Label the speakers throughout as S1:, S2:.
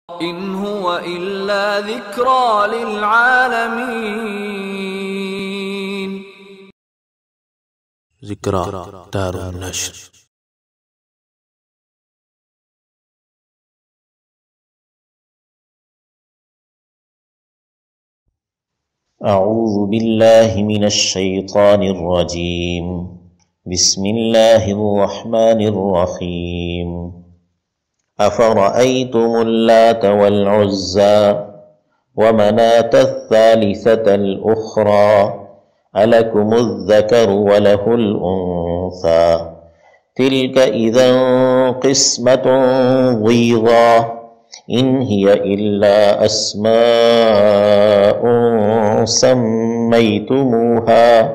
S1: إن هو إلا ذكرى للعالمين.
S2: ذکریٰ دار النشر.
S3: اعوذ باللہ من الشیطان الرجیم. بسم اللہ الرحمن الرحیم. افرأيتم اللات والعزى ومناة الثالثة الأخرى ألكم الذكر وله الأنثى تلك إذا قسمة ضيضى إن هي إلا أسماء سميتموها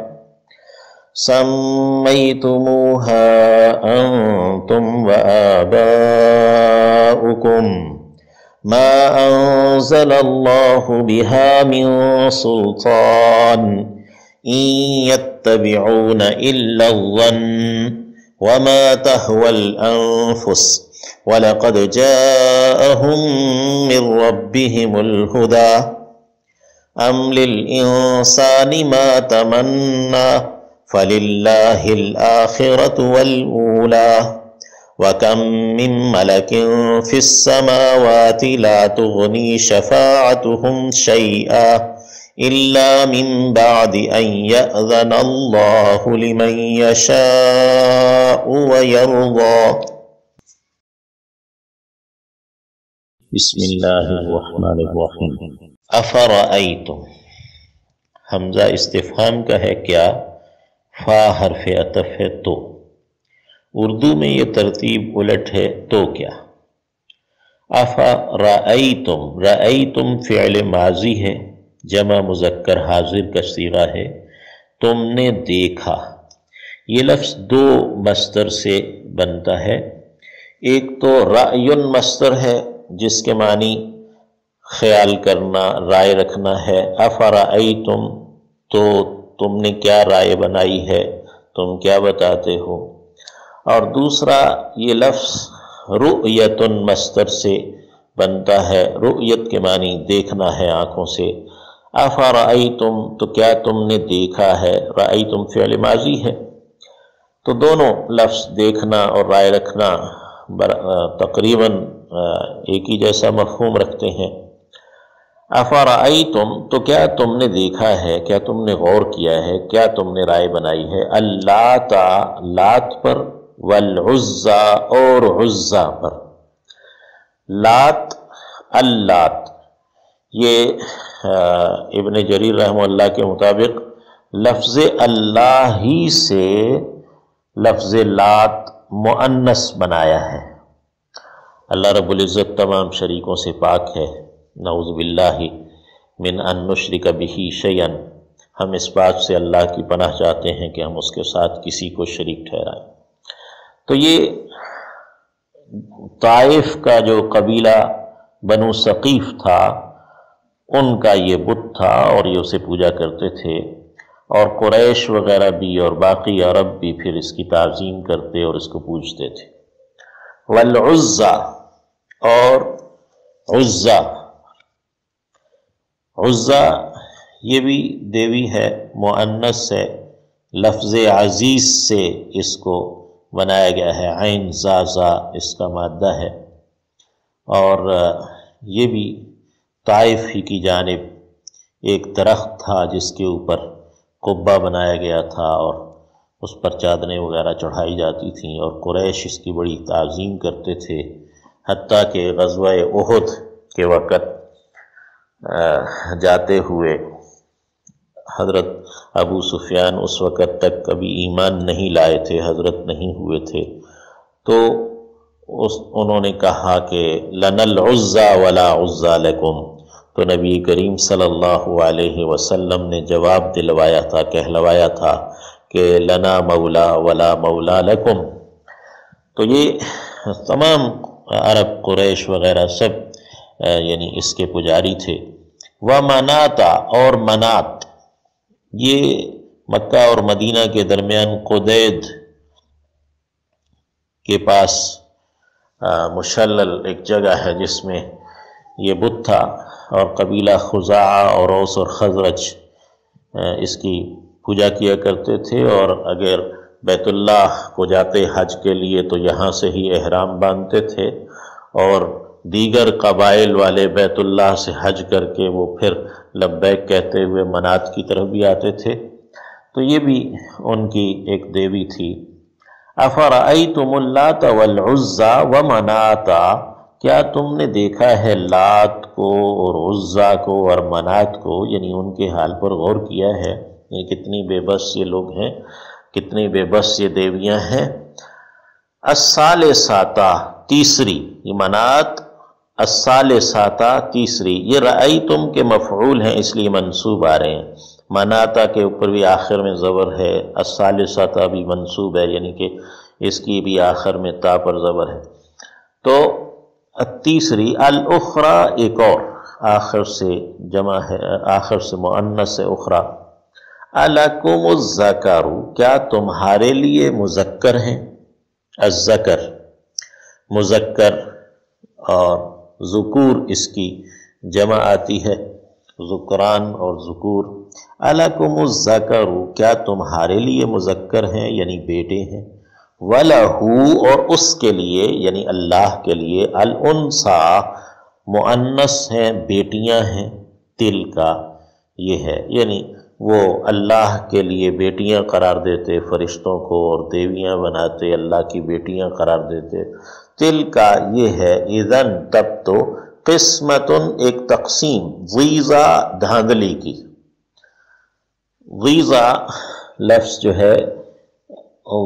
S3: أنتم وآباؤكم ما أنزل الله بها من سلطان إن يتبعون إلا الظن وما تهوى الأنفس وَلَقَدْ جَاءَهُم مِّن رَّبِّهِمُ الْهُدَىٰ أَمْ لِلْإِنسَانِ مَا تَمَنَّىٰ فَلِلَّهِ الْآخِرَةُ وَالْأُولَىٰ وَكَم مِّن مَّلَكٍ فِي السَّمَاوَاتِ لَا تُغْنِي شَفَاعَتُهُمْ شَيْئًا إِلَّا مِن بَعْدِ أَن يَأْذَنَ اللَّهُ لِمَن يَشَاءُ وَيَرْضَىٰ. بسم اللہ الرحمن الرحیم. افرأیتم، حمزہ استفہام کا ہے کیا، فا حرف عطف ہے تو. اردو میں یہ ترتیب الٹ ہے تو کیا. افرأیتم، رأیتم فعل ماضی ہے، جمع مذکر حاضر کا صیغہ ہے. تم نے دیکھا، یہ لفظ دو مصدر سے بنتا ہے. ایک تو رأیٌ مصدر ہے جس کے معنی خیال کرنا، رائے رکھنا ہے. افرأیتم، تو تم نے کیا رائے بنائی ہے، تم کیا بتاتے ہو. اور دوسرا یہ لفظ رؤیت مصدر سے بنتا ہے. رؤیت کے معنی دیکھنا ہے آنکھوں سے. افرأیتم، تو کیا تم نے دیکھا ہے. رأیتم فعل ماضی ہے، تو دونوں لفظ دیکھنا اور رائے رکھنا تقریباً ایک ہی جیسا مفہوم رکھتے ہیں. افرأیتم، تو کیا تم نے دیکھا ہے، کیا تم نے غور کیا ہے، کیا تم نے رائے بنائی ہے. اللات، لات پر، والعزى اور عزى پر. لات، اللات، یہ ابن جریر رحمہ اللہ کے مطابق لفظ اللہ ہی سے لفظ لات مؤنث بنایا ہے. اللہ رب العزت تمام شریکوں سے پاک ہے. نعوذ باللہ من ان نشرک بہ شیئا. ہم اس بات سے اللہ کی پناہ چاہتے ہیں کہ ہم اس کے ساتھ کسی کو شریک ٹھہرائیں. تو یہ طائف کا جو قبیلہ بنو ثقیف تھا، ان کا یہ بت تھا اور یہ اسے پوجا کرتے تھے. اور قریش وغیرہ بھی اور باقی عرب بھی پھر اس کی تعظیم کرتے اور اس کو پوجتے تھے. والعزى اور عزى، عزى یہ بھی دیوی ہے، مؤنث ہے. لفظ عزیز سے اس کو بنایا گیا ہے. عین زازا اس کا مادہ ہے. اور یہ بھی طائف ہی کی جانب ایک درخت تھا جس کے اوپر قبہ بنایا گیا تھا اور اس پر چادریں وغیرہ چڑھائی جاتی تھیں، اور قریش اس کی بڑی تعظیم کرتے تھے. حتیٰ کہ غزوہ احد کے وقت جاتے ہوئے حضرت ابو سفیان اس وقت تک کبھی ایمان نہیں لائے تھے، حضرت نہیں ہوئے تھے. تو انہوں نے کہا کہ لَنَا الْعُزَّى وَلَا عُزَّى لَكُمْ. تو نبی کریم صلی اللہ علیہ وسلم نے جواب دلوایا تھا، کہلوایا تھا کہ لَنَا مَوْلَى وَلَا مَوْلَى لَكُمْ. تو یہ تمام عرب قریش وغیرہ سب یعنی اس کے پجاری تھے. وَمَنَاتَ، اور منات، یہ مکہ اور مدینہ کے درمیان قدید کے پاس مشلل ایک جگہ ہے جس میں یہ بت تھا اور قبیلہ خزاعہ اور اوس اور خزرج اس کی پوجا کیا کرتے تھے، اور اگر بیت اللہ کو جاتے حج کے لیے تو یہاں سے ہی احرام باندھتے تھے، اور دیگر قبائل والے بیت اللہ سے حج کر کے وہ پھر لبیک کہتے ہوئے منات کی طرف بھی آتے تھے، تو یہ بھی ان کی ایک دیوی تھی۔ افرأیتم اللات والعزی ومناتا، کیا تم نے دیکھا ہے لات کو اور عزا کو اور منات کو، یعنی ان کے حال پر غور کیا ہے، یہ کتنی بے بس یہ لوگ ہیں، کتنی بے بس یہ دیویاں ہیں۔ الثالثاتا، تیسری، یہ منات، الثالثاتا، تیسری، یہ رأیتم کے مفعول ہیں اس لیے منصوب آ رہے ہیں، مناتا کے اوپر بھی آخر میں زبر ہے، الثالثاتا بھی منصوب ہے، یعنی کہ اس کی بھی آخر میں تا پر زبر ہے۔ تو تیسری، الاخری، ایک اور، آخر سے جمع ہے، آخر سے مؤنث ہے اخری۔ الکم الذکر، کیا تمہارے لیے مذکر ہیں؟ الذکر مذکر، اور ذکور اس کی جمع آتی ہے، ذکران اور ذکور۔ الکم الذکر، کیا تمہارے لیے مذکر ہیں یعنی بیٹے ہیں، وَلَهُ، اور اس کے لیے یعنی اللہ کے لیے، الانثیٰ، مؤنث ہیں، بیٹیاں ہیں، تلکا، یہ ہے، یعنی وہ اللہ کے لیے بیٹیاں قرار دیتے فرشتوں کو، اور دیویاں بناتے اللہ کی بیٹیاں قرار دیتے، تلکا یہ ہے، اذن تب تو، قسمتن ایک تقسیم، غیظہ دھاندلی کی۔ غیظہ لفظ جو ہے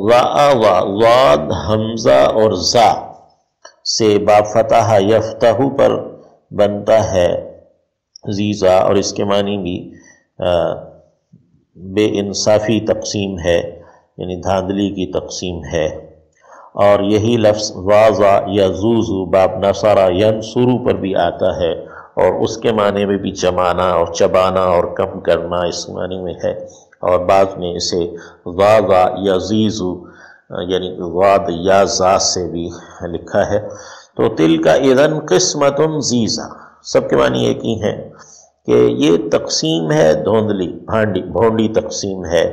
S3: ضاد حمزہ اور زا سے با فتح یفتح پر بنتا ہے غیظہ، اور اس کے معنی بھی بے انصافی تقسیم ہے، یعنی دھاندلی کی تقسیم ہے، اور یہی لفظ واضع یزوز باب نصرہ ینصرو پر بھی آتا ہے، اور اس کے معنی میں بھی جمانا اور چبانا اور کم کرنا اس معنی میں ہے، اور بعض میں اسے واضع یزیز یعنی واد یا زا سے بھی لکھا ہے۔ تو تلک اذن قسمت ضیزہ، سب کے معنی ایک ہی ہیں کہ یہ تقسیم ہے دھوندلی، بھونڈی تقسیم ہے،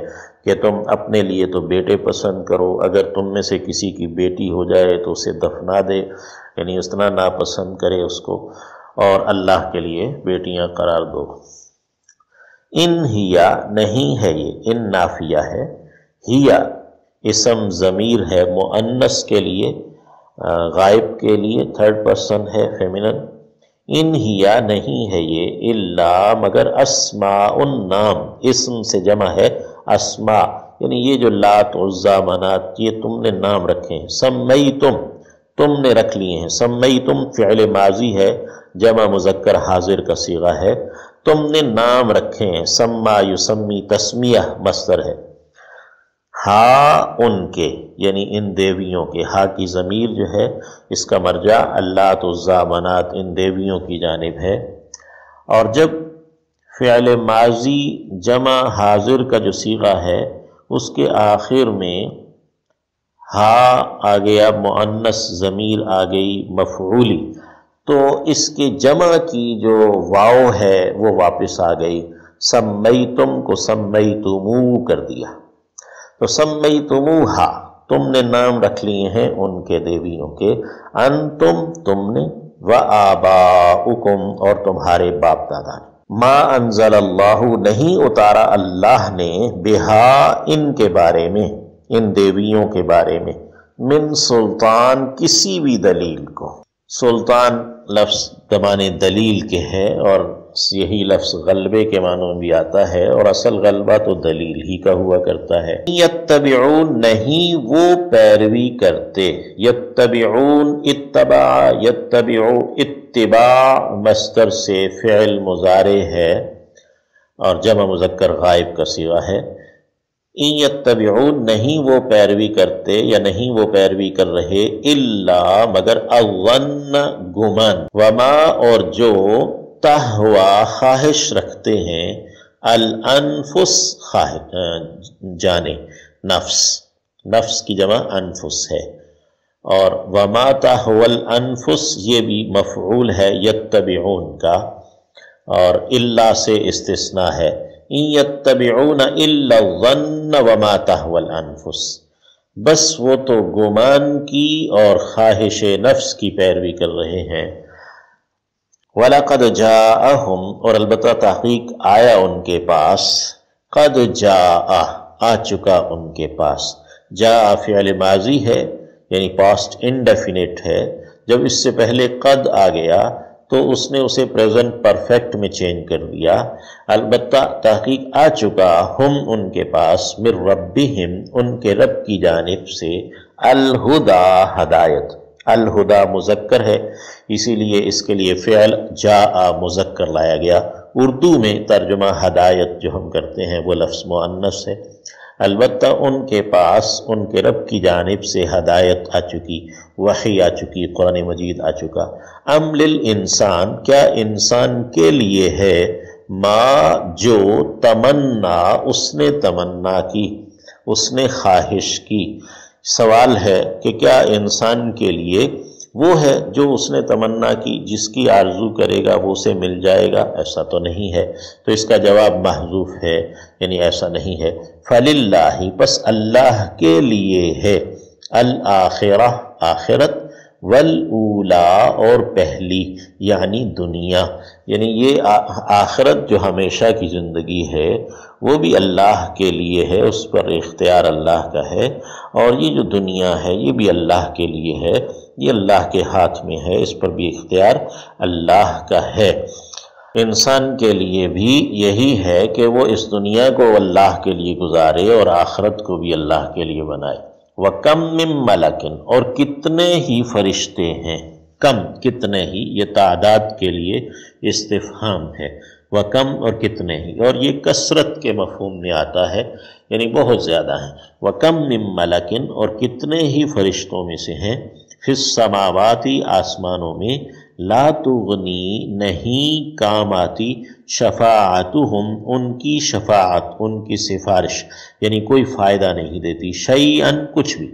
S3: کہ تم اپنے لیے تو بیٹے پسند کرو، اگر تم میں سے کسی کی بیٹی ہو جائے تو اسے دفنا دے، یعنی اس طرح ناپسند کرے اس کو، اور اللہ کے لیے بیٹیاں قرار دو۔ ان ہیا، نہیں ہے، یہ ان نافیہ ہے، ہیا اسم ضمیر ہے مؤنث کے لیے، غائب کے لیے، تھرڈ پرسن ہے فیمنن۔ ان ہیا، نہیں ہے یہ، الا مگر، اسماء، نام، اسم سے جمع ہے اسماء، یعنی یہ جو لات عزا منات یہ تم نے نام رکھے ہیں، سمیتم، تم نے رکھ لیے ہیں، سمیتم فعل ماضی ہے، جمع مذکر حاضر کا صیغہ ہے، تم نے نام رکھے ہیں، سما یسمی، تسمیہ مصدر ہے، ہا ان کے، یعنی ان دیویوں کے، ہا کی ضمیر جو ہے اس کا مرجع اللات عزا منات ان دیویوں کی جانب ہے، اور جب فعل ماضی جمع حاضر کا جو صیغہ ہے اس کے آخر میں ہا آ گیا، مؤنث ضمیر آ گئی مفعولی، تو اس کے جمع کی جو واو ہے وہ واپس آ گئی، سمیتم کو سمیتمو کر دیا، تو سمیتموہا، تم نے نام رکھ لیے ہیں ان کے دیویوں کے، انتم، تم نے، وآباؤکم، اور تمہارے باپ دادا نے، ما انزل اللہ، نہیں اتارا اللہ نے، بہا، ان کے بارے میں، ان دیویوں کے بارے میں، من سلطان، کسی بھی دلیل کو، سلطان لفظ زبان دلیل کے ہے، اور یہی لفظ غلبے کے معنوں میں بھی آتا ہے، اور اصل غلبہ تو دلیل ہی کا ہوا کرتا ہے۔ یتبعون، نہیں وہ پیروی کرتے، یتبعون، اتباع، یتبعو، اتباع مصدر سے فعل مضارع ہے اور جمع مذکر غائب کا صیغہ ہے، ان یتبعون، نہیں وہ پیروی کرتے یا نہیں وہ پیروی کر رہے، الا مگر، الظن، گمان، وما، اور جو، تہوا، خواہش رکھتے ہیں، الانفس، جانے، نفس، نفس کی جمع انفس ہے، اور وما تہوی الانفس یہ بھی مفعول ہے یتبعون کا، اور الا سے استثناء ہے، ان یتبعون الا الظن وما تہوی الانفس، بس وہ تو گمان کی اور خواہش نفس کی پیروی کر رہے ہیں۔ وَلَقَدْ جَاءَهُمْ، اور البتہ تحقیق آیا ان کے پاس، قد جاء آ چکا ان کے پاس، جاء فعل ماضی ہے یعنی پاسٹ انڈیفینٹ ہے، جب اس سے پہلے قد آ گیا تو اس نے اسے پریزنٹ پرفیکٹ میں چینج کر دیا۔ البتہ تحقیق آ چکا ہم ان کے پاس، من ربہم ان کے رب کی جانب سے، الہدا ہدایت، الہدا مذکر ہے اسی لیے اس کے لیے فعل جاء مذکر لایا گیا۔ اردو میں ترجمہ ہدایت جو ہم کرتے ہیں وہ لفظ مؤنث ہے۔ البتہ ان کے پاس ان کے رب کی جانب سے ہدایت آ چکی، وحی آ چکی، قرآن مجید آ چکا۔ ام للانسان، کیا انسان کے لیے ہے، ما جو تمنا اس نے تمنا کی، اس نے خواہش کی۔ سوال ہے کہ کیا انسان کے لیے وہ ہے جو اس نے تمنا کی، جس کی آرزو کرے گا وہ اسے مل جائے گا؟ ایسا تو نہیں ہے، تو اس کا جواب محذوف ہے، یعنی ایسا نہیں ہے۔ فَلِلَّهِ، پس اللہ کے لیے ہے، الآخرہ آخرت، والأولی اور پہلی یعنی دنیا، یعنی یہ آخرت جو ہمیشہ کی زندگی ہے وہ بھی اللہ کے لیے ہے، اس پر اختیار اللہ کا ہے، اور یہ جو دنیا ہے یہ بھی اللہ کے لیے ہے، یہ اللہ کے ہاتھ میں ہے، اس پر بھی اختیار اللہ کا ہے۔ انسان کے لیے بھی یہی ہے کہ وہ اس دنیا کو اللہ کے لیے گزارے اور آخرت کو بھی اللہ کے لیے بنائے۔ وَكَمْ مِن مَلَكٍ، اور کتنے ہی فرشتے ہیں، کم کتنے ہی، یہ تعداد کے لیے استفہام ہے، وَكَمْ اور کتنے ہی، اور یہ کثرت کے مفہوم میں آتا ہے، یعنی بہت زیادہ ہیں۔ وَكَمْ مِن مَلَكٍ، اور کتنے ہی فرشتوں میں سے ہیں، فی السماوات آسمانوں میں، لا تغنی نہیں کام آتی، شفاعتہم ان کی شفاعت، ان کی سفارش، یعنی کوئی فائدہ نہیں دیتی، شیئن کچھ بھی،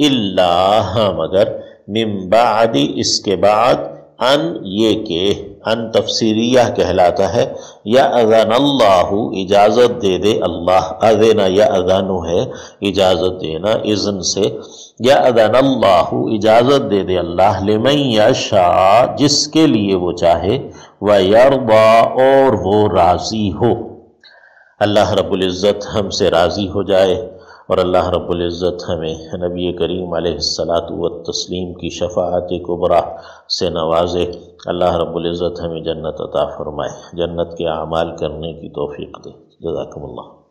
S3: الا ہاں مگر، من بعد اس کے بعد، ان یہ کہ، ان تفسیریہ کہلاتا ہے، یا اذن اللہ اجازت دے دے اللہ، اذن یا اذن ہے اجازت دینا اذن سے، یا اذن اللہ اجازت دے دے اللہ، لمن یشاء جس کے لیے وہ چاہے، ویرضا اور وہ راضی ہو۔ اللہ رب العزت ہم سے راضی ہو جائے، اور اللہ رب العزت ہمیں نبی کریم علیہ الصلاۃ والتسلیم کی شفاعت کبریٰ سے نوازے۔ اللہ رب العزت ہمیں جنت عطا فرمائے، جنت کے اعمال کرنے کی توفیق دے۔ جزاکم اللہ۔